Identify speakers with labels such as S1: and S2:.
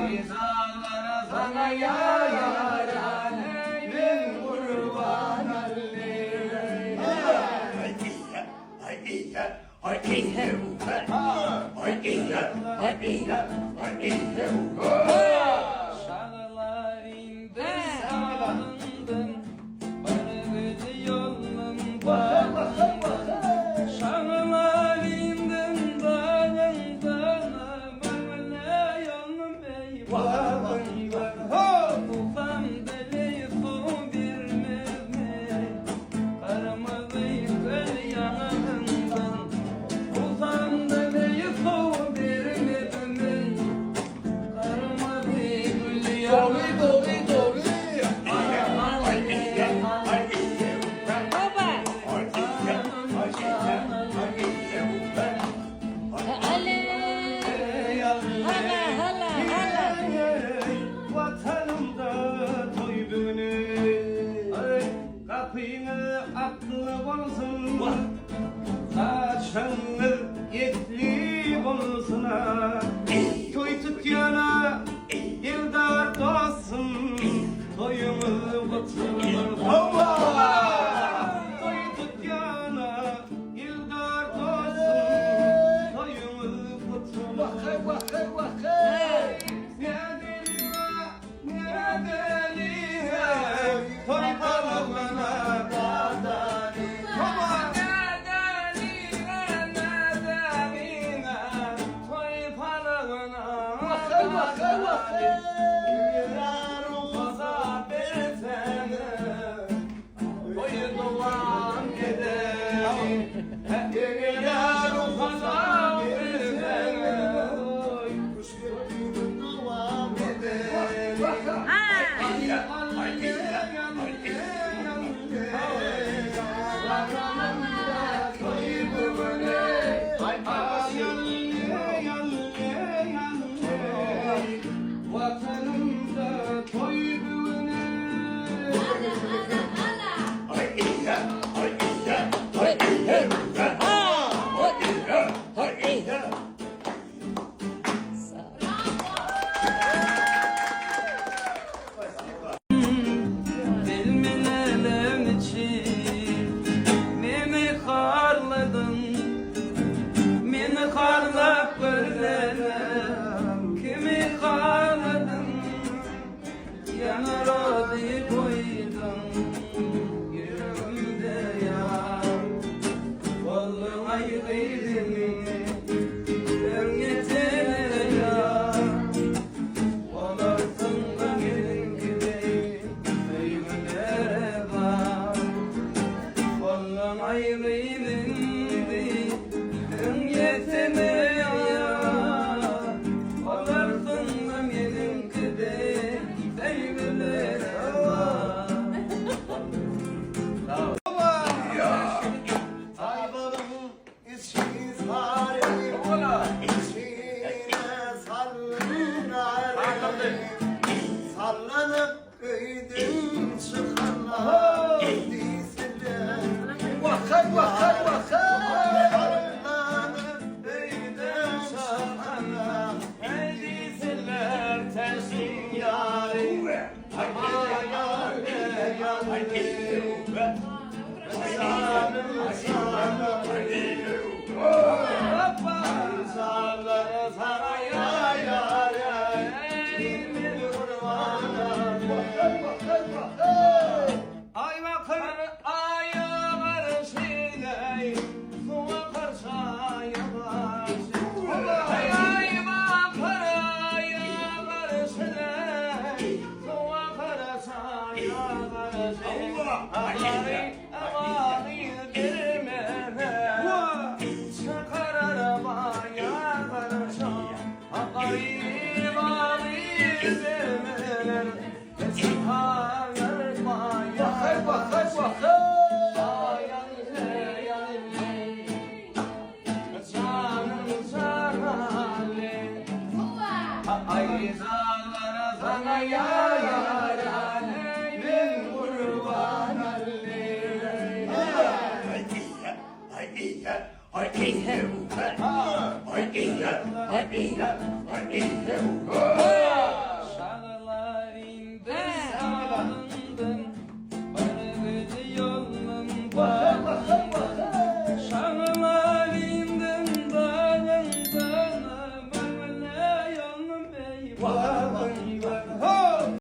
S1: Ayzalara sana yareneyim kurban alleyim. Şağlarından salındım, barıgıcı yolun bağından. Şağlarından bağından, böyle yolun beyvanından. Ufam deli su bir mevme, karamalı göl yanından. Ufam deli su bir mevme, karamalı göl yanından. Vatanımda toy düğünü, kapını aklı olsun, saçını yetli olsun. Toy tutyana yıldar dostum, toyumu batırır. Toy tutyana yıldar dostum, toyumu batırır. Vatanımda toy düğünü. Bilmelerim için beni karladın, beni karlap görlerim, kimi karladın, yanar adı koydun yüreğimde yar. Vallahi gıydın ben yeter yar. Olarsın da gelin gibi sevgilere var. Vallahi gıydın ben yeter yar. Olarsın da gelin gibi sevgilere var.
S2: Ayvarın içi sarayım, içine sallanıp kıydım çıkanlar dizler. Sallanıp kıydım çıkanlar
S1: Dizler tersin yarim. Ayzalara sana yareneyim kurban. Ay bakır aya karşıyla, suya karşı yavaş. Ay bakır aya karşıyla, suya karşı yavaş. Ağari girmene, çıkar arabaya karşı. Ağari girmene, çıkar arabaya karşı. Ayzalara sana yareneyim kurban alleyim.
S3: I